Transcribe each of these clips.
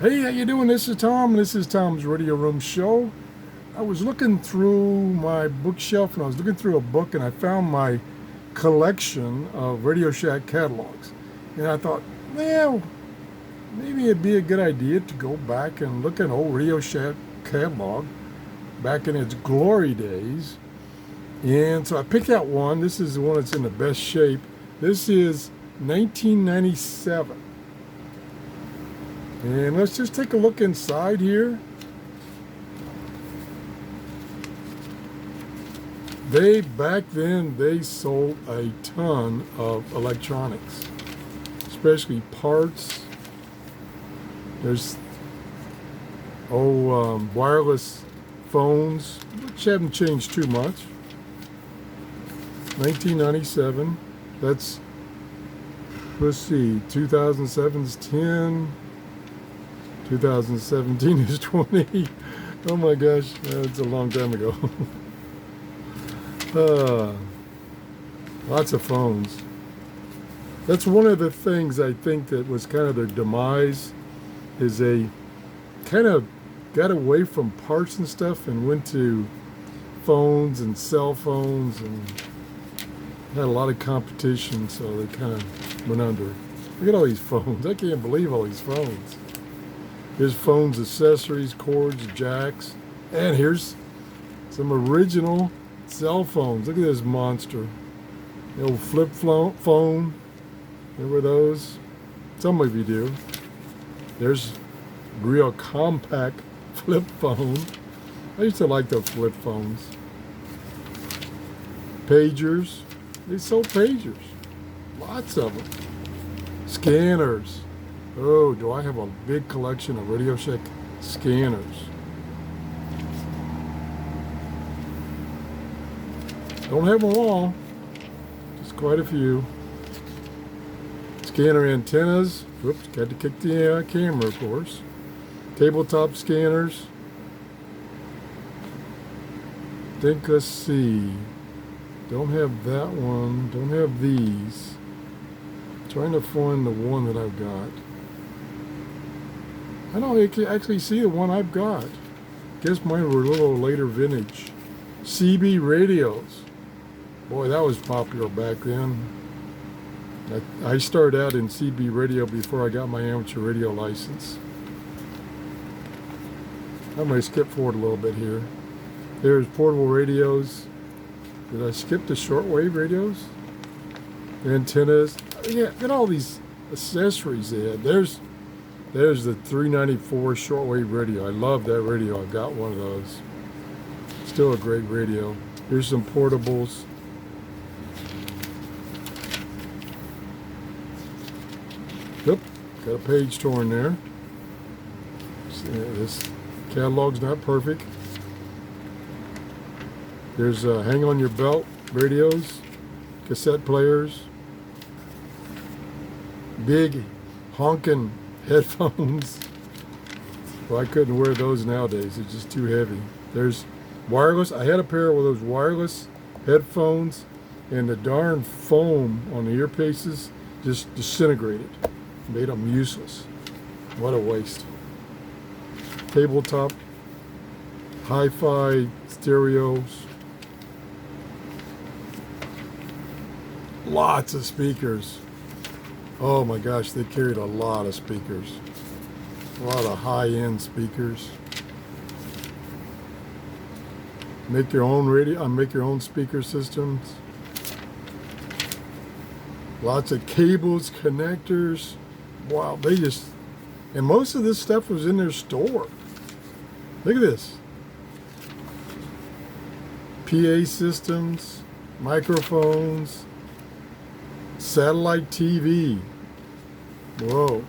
Hey, how you doing? This is Tom. This is Tom's Radio Room Show. I was looking through my bookshelf and I was looking through a book and I found my collection of Radio Shack catalogs. And I thought, well, maybe it'd be a good idea to go back and look at an old Radio Shack catalog back in its glory days. And so I picked out one. This is the one that's in the best shape. This is 1997. And let's just take a look inside here. Back then, they sold a ton of electronics, especially parts. There's wireless phones, which haven't changed too much. 1997. That's, let's see, 2007 is 10. 2017 is 20. Oh my gosh, that's a long time ago. Lots of phones. That's one of the things I think that was kind of their demise, is they kind of got away from parts and stuff and went to phones and cell phones and had a lot of competition, so they kind of went under. Look at all these phones. I can't believe all these phones. Here's phones, accessories, cords, jacks, and here's some original cell phones. Look at this monster. The old flip phone. Remember those? Some of you do. There's a real compact flip phone. I used to like those flip phones. Pagers. They sold pagers. Lots of them. Scanners. Oh, do I have a big collection of Radio Shack scanners. Don't have them all, just quite a few. Scanner antennas. Whoops, got to kick the camera, of course. Tabletop scanners. Let's see. Don't have that one. Don't have these. Trying to find the one that I've got. I don't actually see the one I've got. Guess mine were a little later vintage. CB radios. Boy, that was popular back then. I started out in CB radio before I got my amateur radio license. I might skip forward a little bit here. There's portable radios. Did I skip the shortwave radios? Antennas. Yeah, look at all these accessories they had. There's the 394 shortwave radio. I love that radio. I've got one of those. Still a great radio. Here's some portables. Yep, got a page torn there. This catalog's not perfect. There's hang on your belt radios, cassette players, big honking headphones. Well, I couldn't wear those nowadays. It's just too heavy. There's wireless. I had a pair of those wireless headphones, and the darn foam on the earpieces just disintegrated. Made them useless. What a waste. Tabletop, hi-fi stereos. Lots of speakers. Oh my gosh, they carried a lot of speakers. A lot of high-end speakers. Make your own radio, make your own speaker systems. Lots of cables, connectors. Wow, and most of this stuff was in their store. Look at this. PA systems, microphones, satellite TV. Whoa.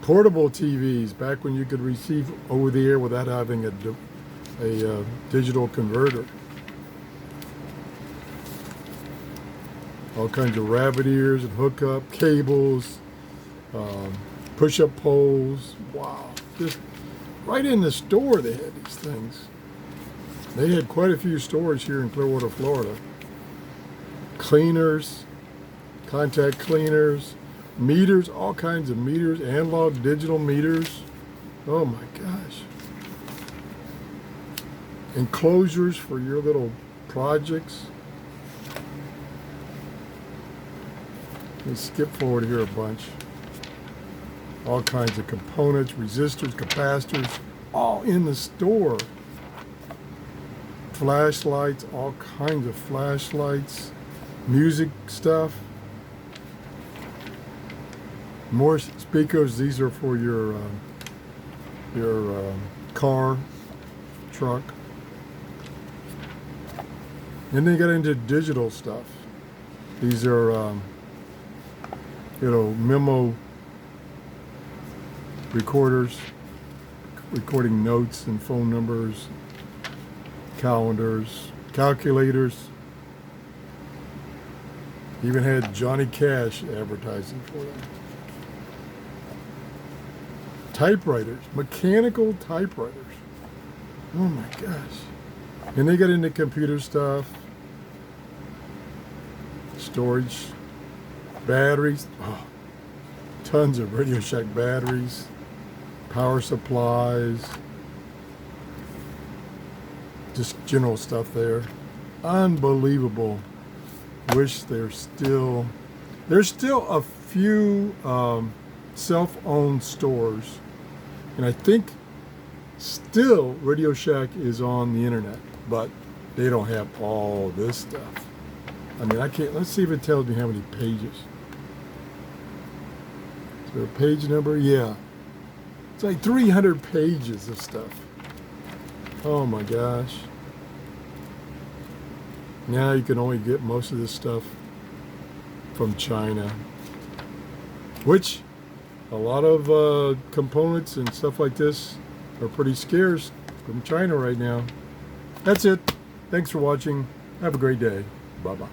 Portable TVs, back when you could receive over the air without having a digital converter. All kinds of rabbit ears and hookup, cables, push-up poles. Wow. Just right in the store they had these things. They had quite a few stores here in Clearwater, Florida. Cleaners, contact cleaners, meters, all kinds of meters, analog, digital meters. Oh my gosh. Enclosures for your little projects. Let me skip forward here a bunch. All kinds of components, resistors, capacitors, all in the store. Flashlights, all kinds of flashlights, music stuff. More speakers. These are for your car, truck. And they got into digital stuff. These are memo recorders, recording notes and phone numbers, calendars, calculators. Even had Johnny Cash advertising for them. Typewriters, mechanical typewriters. Oh my gosh. And they got into computer stuff, storage, batteries, tons of Radio Shack batteries, power supplies, just general stuff there. Unbelievable. Wish there's still a few self-owned stores, and I think still Radio Shack is on the internet, but they don't have all this stuff. I mean, I can't. Let's see if it tells me how many pages. Is there a page number? Yeah. It's like 300 pages of stuff. Oh my gosh. Now you can only get most of this stuff from China, which a lot of components and stuff like this are pretty scarce from China right now. That's it. Thanks for watching. Have a great day. Bye-bye.